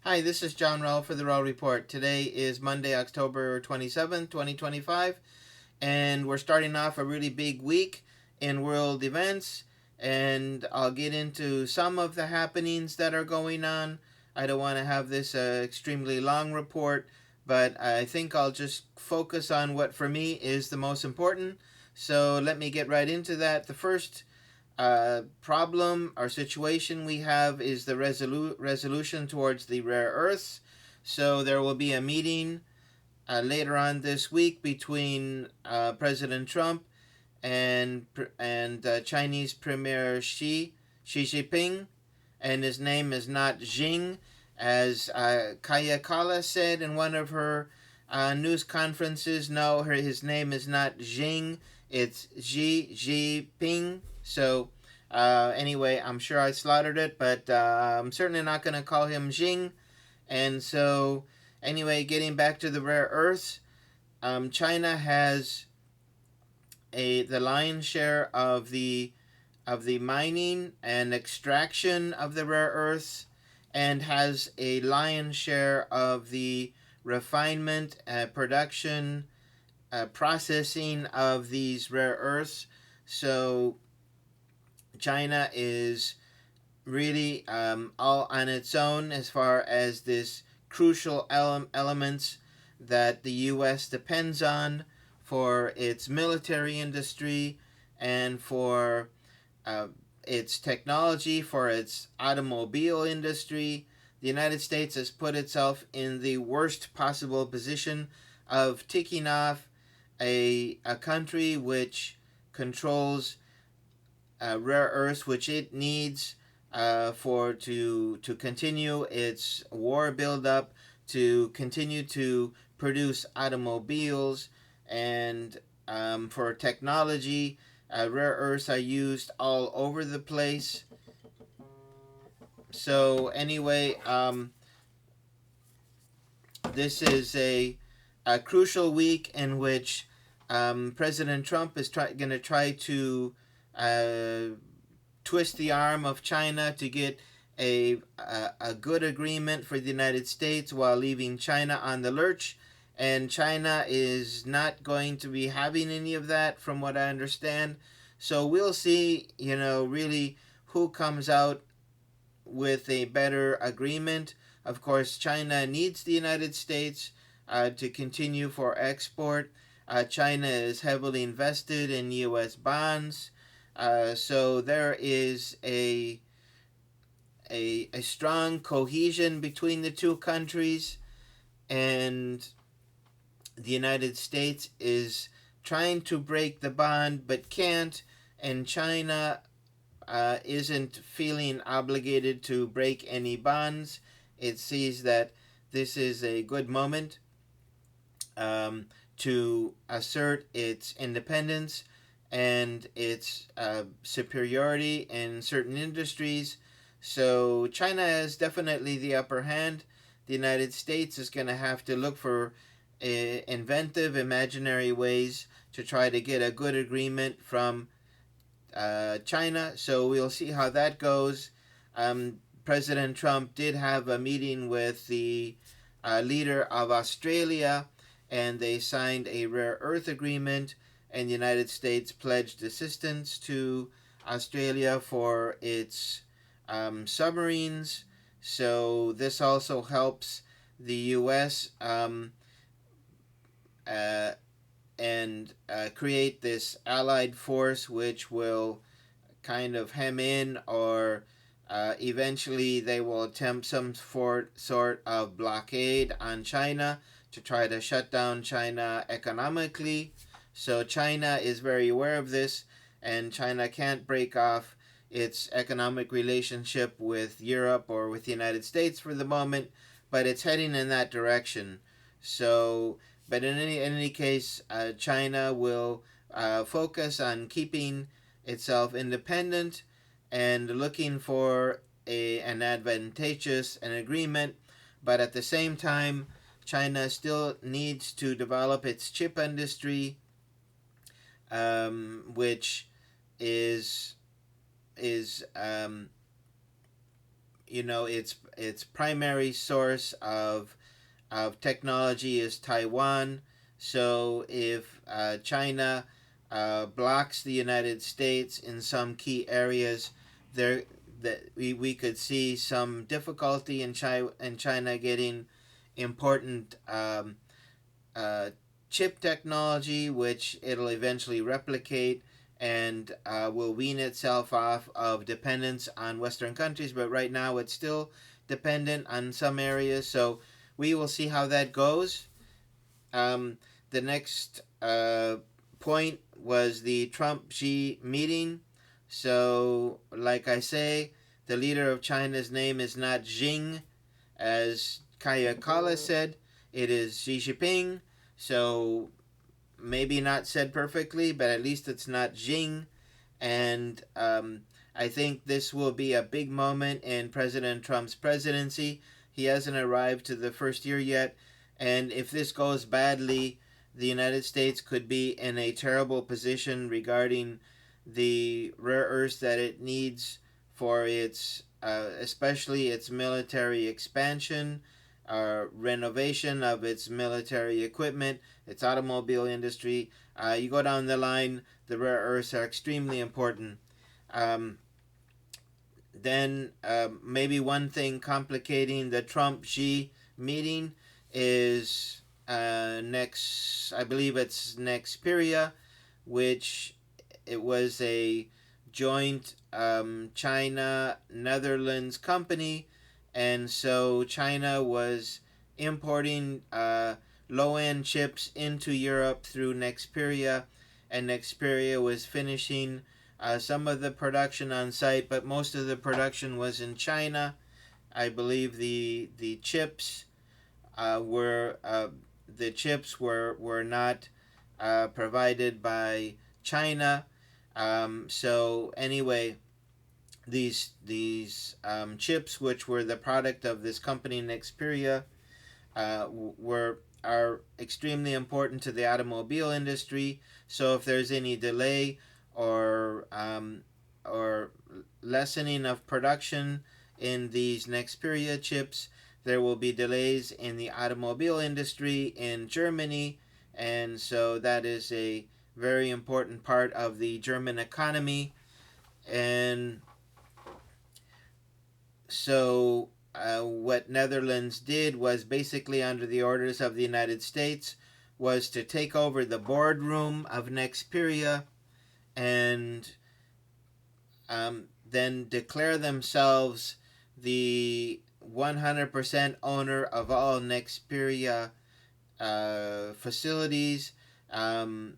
Hi, this is John Rowell for the Rowell Report. Today is Monday, October 27th, 2025, and we're starting off a really big week in world events, and I'll get into some of the happenings that are going on. I don't want to have this extremely long report, but I think I'll just focus on what for me is the most important. So let me get right into that. The first problem or situation we have is the resolution towards the rare earths. So there will be a meeting later on this week between President Trump and Chinese Premier Xi Jinping, and his name is not Xing, as Kaya Kala said in one of her news conferences. No, his name is not Xing, it's Xi Jinping. So anyway, I'm sure I slaughtered it, but I'm certainly not going to call him Xing. And so anyway, getting back to the rare earths, China has the lion's share of the mining and extraction of the rare earths, and has a lion's share of the refinement, production, processing of these rare earths. So China is really all on its own as far as this crucial elements that the U.S. depends on for its military industry and for uh, its technology, for its automobile industry. The United States has put itself in the worst possible position of ticking off a country which controls rare earths, which it needs to continue its war buildup, to continue to produce automobiles, and for technology. Rare earths are used all over the place. So anyway, this is a crucial week in which President Trump is going to try to uh, twist the arm of China to get a good agreement for the United States while leaving China on the lurch. And China is not going to be having any of that, from what I understand. So we'll see, really who comes out with a better agreement. Of course, China needs the United States to continue for export. China is heavily invested in U.S. bonds. So there is a strong cohesion between the two countries, and the United States is trying to break the bond but can't, and China isn't feeling obligated to break any bonds. It sees that this is a good moment to assert its independence and its superiority in certain industries. So China has definitely the upper hand. The United States is going to have to look for inventive, imaginary ways to try to get a good agreement from China. So we'll see how that goes. President Trump did have a meeting with the leader of Australia, and they signed a rare earth agreement, and the United States pledged assistance to Australia for its submarines. So this also helps the U.S. Uh, and create this allied force which will kind of hem in, or eventually they will attempt some sort of blockade on China to try to shut down China economically. So China is very aware of this, and China can't break off its economic relationship with Europe or with the United States for the moment, but it's heading in that direction. So, but in any case, China will focus on keeping itself independent and looking for an advantageous an agreement, but at the same time, China still needs to develop its chip industry, which is its primary source of technology is Taiwan. So if China blocks the United States in some key areas, there that we could see some difficulty in China getting important uh, chip technology, which it'll eventually replicate and will wean itself off of dependence on Western countries. But right now, it's still dependent on some areas. So we will see how that goes. The next point was the Trump Xi meeting. So, like I say, the leader of China's name is not Xing, as Kaya Kala said. It is Xi Jinping. So, maybe not said perfectly, but at least it's not Xing. And I think this will be a big moment in President Trump's presidency. He hasn't arrived to the first year yet. And if this goes badly, the United States could be in a terrible position regarding the rare earths that it needs for its, especially its military expansion, renovation of its military equipment, its automobile industry. You go down the line, the rare earths are extremely important. Um, then maybe one thing complicating the Trump Xi meeting is I believe it's Nexperia, which it was a joint China Netherlands company, and so China was importing low end chips into Europe through Nexperia, and Nexperia was finishing some of the production on site, but most of the production was in China. I believe the chips were were not provided by China. So anyway, these chips, which were the product of this company Nexperia, are extremely important to the automobile industry. So if there's any delay or lessening of production in these Nexperia chips, there will be delays in the automobile industry in Germany, and so that is a very important part of the German economy. And so what Netherlands did was basically under the orders of the United States was to take over the boardroom of Nexperia and then declare themselves the 100% owner of all Nexperia facilities, and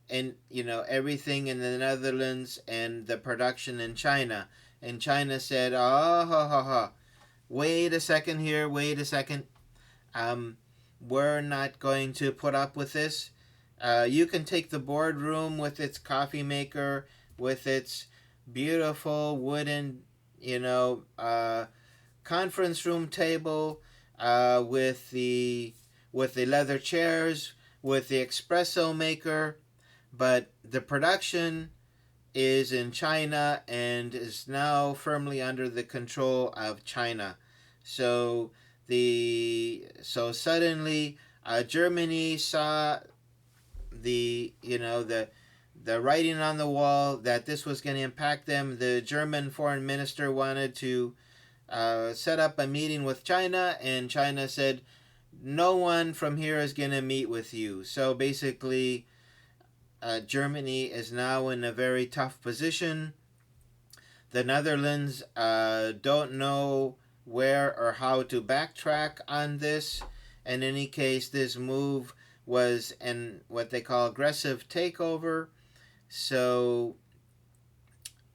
everything in the Netherlands and the production in China. And China said, "Oh, ha, ha, ha. Wait a second here. Wait a second. We're not going to put up with this. You can take the boardroom with its coffee maker, with its beautiful wooden, conference room table, with the leather chairs, with the espresso maker, but the production is in China and is now firmly under the control of China." So suddenly Germany saw the writing on the wall that this was going to impact them. The German foreign minister wanted to set up a meeting with China, and China said, "No one from here is going to meet with you." So basically, Germany is now in a very tough position. The Netherlands don't know where or how to backtrack on this. In any case, this move was in what they call aggressive takeover. So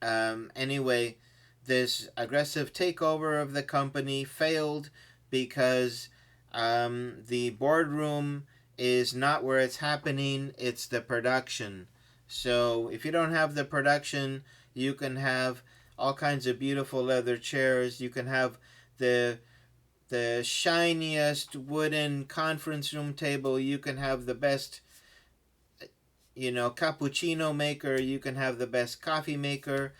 anyway, this aggressive takeover of the company failed because the boardroom is not where it's happening, it's the production. So if you don't have the production, you can have all kinds of beautiful leather chairs. You can have the shiniest wooden conference room table. You can have the best cappuccino maker. You can have the best coffee maker.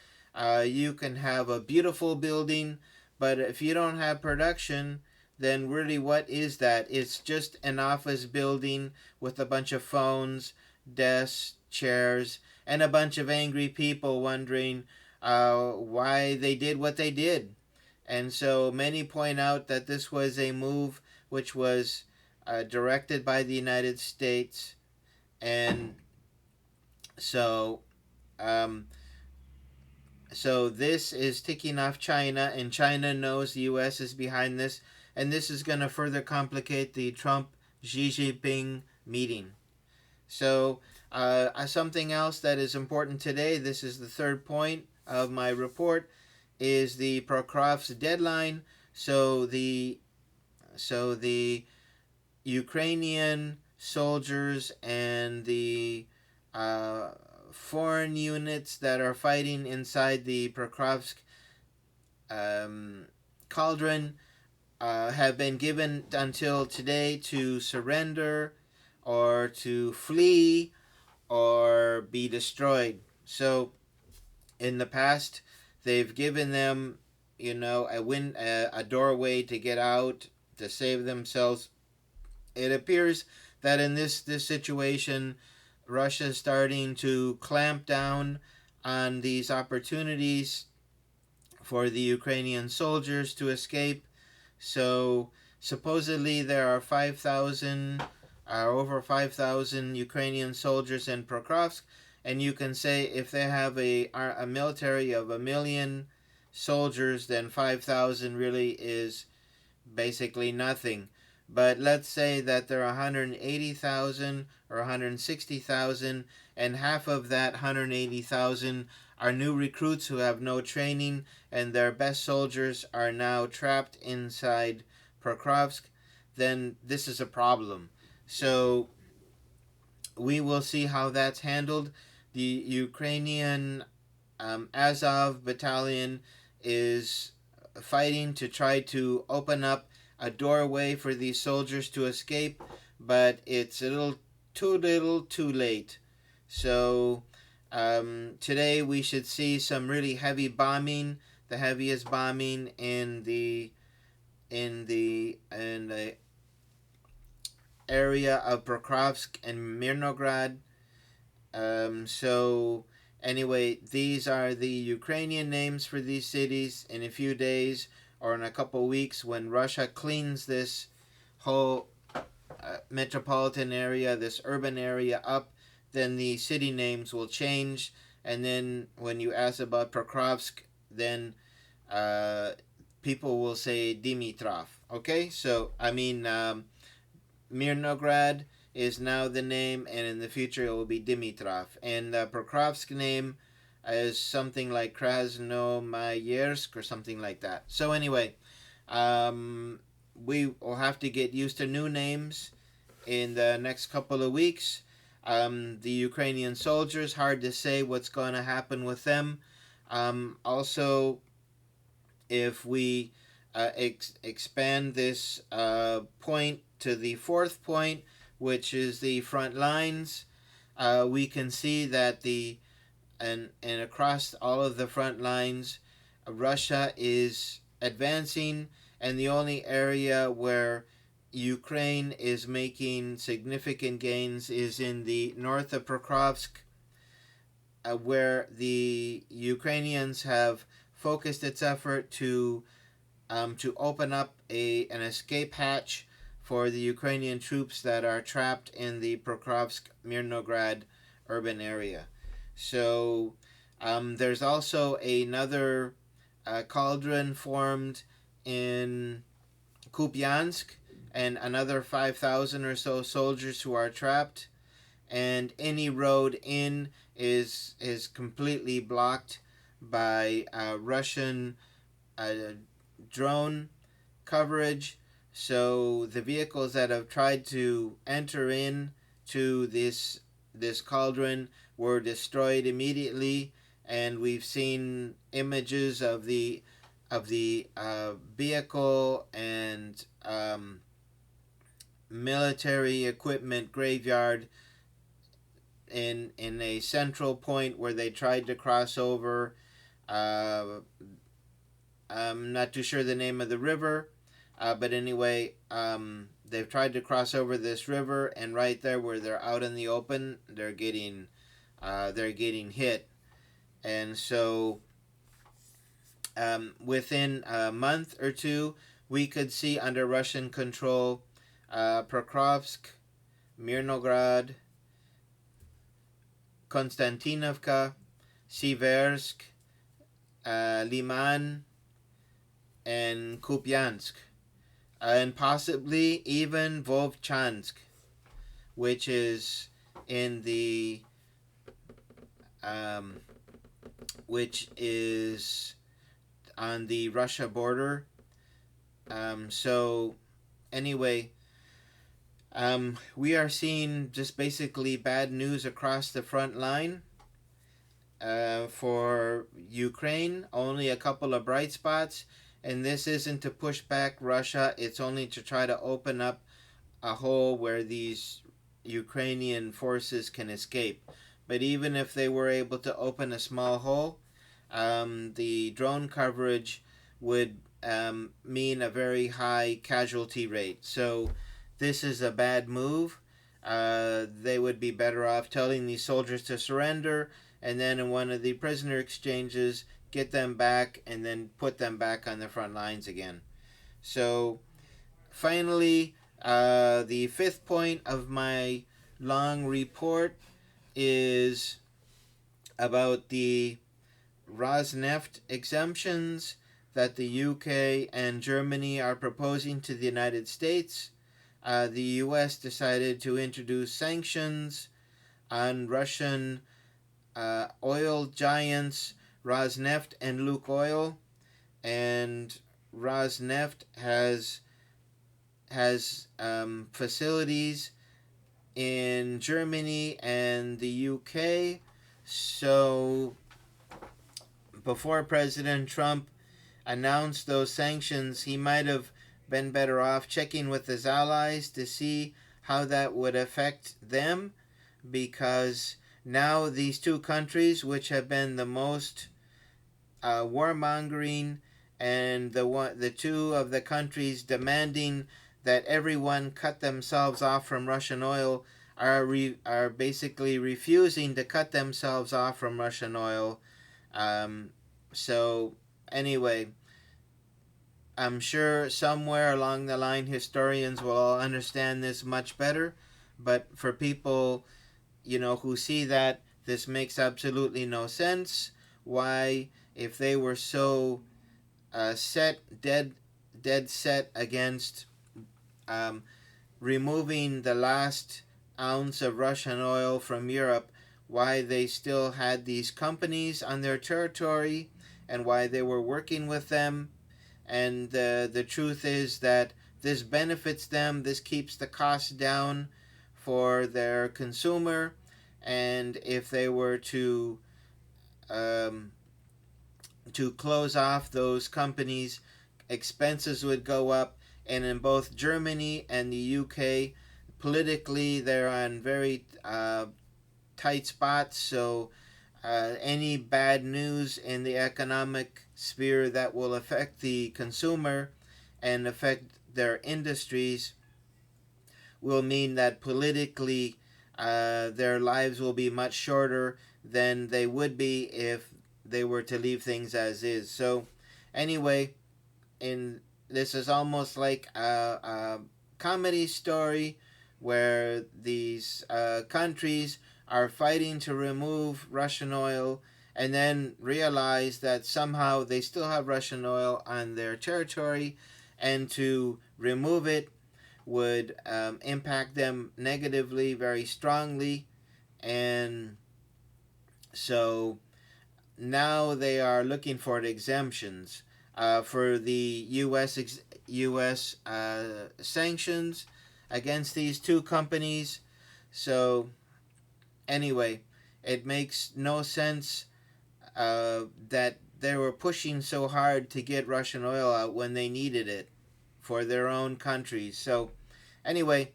You can have a beautiful building, But if you don't have production, then really what is that? It's just an office building with a bunch of phones, desks, chairs, and a bunch of angry people wondering why they did what they did. And so many point out that this was a move which was directed by the United States. And so um, so this is ticking off China, and China knows the U.S. is behind this, and this is going to further complicate the Trump Xi Jinping meeting. So something else that is important today. This is the third point of my report. Is the Prokhorov's deadline. So the Ukrainian soldiers and the uh, foreign units that are fighting inside the Prokhorovsk um, cauldron have been given until today to surrender or to flee or be destroyed. So in the past, they've given them, a doorway to get out to save themselves. It appears that in this situation, Russia is starting to clamp down on these opportunities for the Ukrainian soldiers to escape. So supposedly there are 5,000, over 5,000 Ukrainian soldiers in Prokhorovsk, and you can say if they have a military of 1,000,000 soldiers, then 5,000 really is basically nothing. But let's say that there are 180,000 or 160,000, and half of that 180,000 are new recruits who have no training, and their best soldiers are now trapped inside Prokhorovsk, then this is a problem. So we will see how that's handled. The Ukrainian Azov battalion is fighting to try to open up a doorway for these soldiers to escape, but it's a little too late. So today we should see some really heavy bombing, the heaviest bombing in the area of Prokhorovsk and Mirnograd. So anyway, these are the Ukrainian names for these cities. In a few days or in a couple weeks, when Russia cleans this whole metropolitan area, this urban area up, then the city names will change. And then when you ask about Prokhorovsk, then people will say Dimitrov. Okay, so Mirnograd is now the name, and in the future it will be Dimitrov. And the Prokhorovsk name is something like Krasnomayersk or something like that. So anyway, we will have to get used to new names in the next couple of weeks. The Ukrainian soldiers, hard to say what's going to happen with them. Also, if we expand this point to the fourth point, which is the front lines, we can see that and across all of the front lines, Russia is advancing, and the only area where Ukraine is making significant gains is in the north of Prokhorovsk, where the Ukrainians have focused its effort to open up an escape hatch for the Ukrainian troops that are trapped in the Prokhorovsk-Mirnograd urban area. So there's also another cauldron formed in Kupiansk, and another 5,000 or so soldiers who are trapped. And any road in is completely blocked by Russian drone coverage. So the vehicles that have tried to enter in to this cauldron were destroyed immediately, and we've seen images of the vehicle and military equipment graveyard in a central point where they tried to cross over. I'm not too sure the name of the river, but anyway, they've tried to cross over this river, and right there where they're out in the open, they're getting hit, and so within a month or two, we could see under Russian control Pokrovsk, Mirnograd, Konstantinovka, Siversk, Liman, and Kupiansk, and possibly even Vovchansk, which is in the which is on the Russia border. So anyway, we are seeing just basically bad news across the front line. For Ukraine, only a couple of bright spots, and this isn't to push back Russia, it's only to try to open up a hole where these Ukrainian forces can escape. But even if they were able to open a small hole, the drone coverage would mean a very high casualty rate. So this is a bad move. They would be better off telling these soldiers to surrender, and then in one of the prisoner exchanges, get them back and then put them back on the front lines again. So finally, the fifth point of my long report is about the Rosneft exemptions that the UK and Germany are proposing to the United States. The US decided to introduce sanctions on Russian oil giants Rosneft and Lukoil, and Rosneft has facilities in Germany and the UK. So before President Trump announced those sanctions, he might have been better off checking with his allies to see how that would affect them, because now these two countries, which have been the most warmongering, and the two of the countries demanding that everyone cut themselves off from Russian oil, are basically refusing to cut themselves off from Russian oil. So anyway, I'm sure somewhere along the line historians will all understand this much better, but for people, who see that this makes absolutely no sense, why, if they were so dead set against removing the last ounce of Russian oil from Europe, why they still had these companies on their territory, and why they were working with them. And the truth is that this benefits them. This keeps the cost down for their consumer. And if they were to close off those companies, expenses would go up. And in both Germany and the UK, politically, they're on very tight spots. So any bad news in the economic sphere that will affect the consumer and affect their industries will mean that politically their lives will be much shorter than they would be if they were to leave things as is. So anyway, this is almost like a comedy story where these countries are fighting to remove Russian oil, and then realize that somehow they still have Russian oil on their territory, and to remove it would impact them negatively, very strongly. And so now they are looking for exemptions for the U.S. Sanctions against these two companies. So anyway, it makes no sense that they were pushing so hard to get Russian oil out when they needed it for their own countries. So anyway,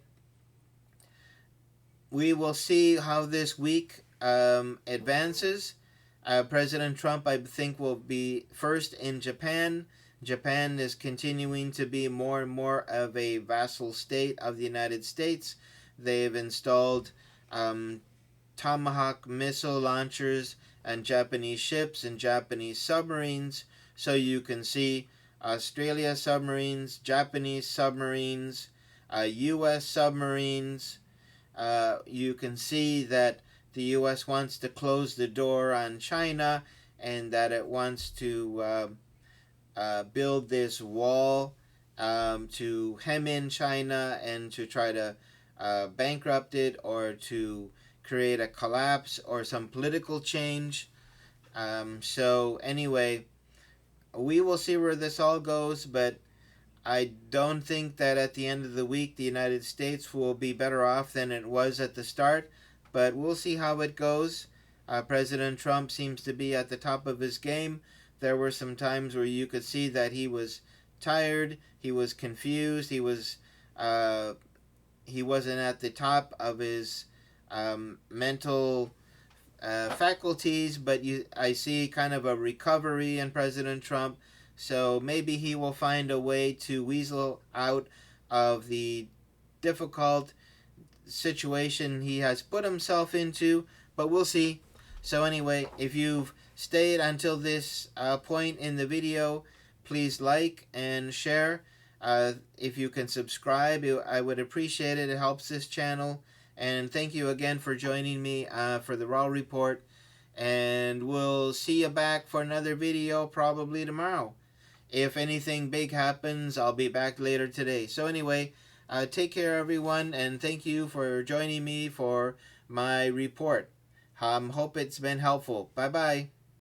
we will see how this week advances. President Trump, I think, will be first in Japan, Japan is continuing to be more and more of a vassal state of the United States. They've installed Tomahawk missile launchers on Japanese ships and Japanese submarines. So you can see Australia submarines, Japanese submarines, U.S. submarines. You can see that the U.S. wants to close the door on China and that it wants to build this wall to hem in China and to try to bankrupt it or to create a collapse or some political change. So, anyway, we will see where this all goes, but I don't think that at the end of the week the United States will be better off than it was at the start, but we'll see how it goes. President Trump seems to be at the top of his game. There were some times where you could see that he was tired, he was confused, he wasn't at the top of his mental faculties, but I see kind of a recovery in President Trump. So maybe he will find a way to weasel out of the difficult situation he has put himself into, but we'll see. So anyway, if you've stayed until this point in the video, please like and share. If you can subscribe, I would appreciate it. It helps this channel. And thank you again for joining me for the Rowell Report. And we'll see you back for another video probably tomorrow. If anything big happens, I'll be back later today. So anyway, take care everyone, and thank you for joining me for my report. Hope it's been helpful. Bye-bye.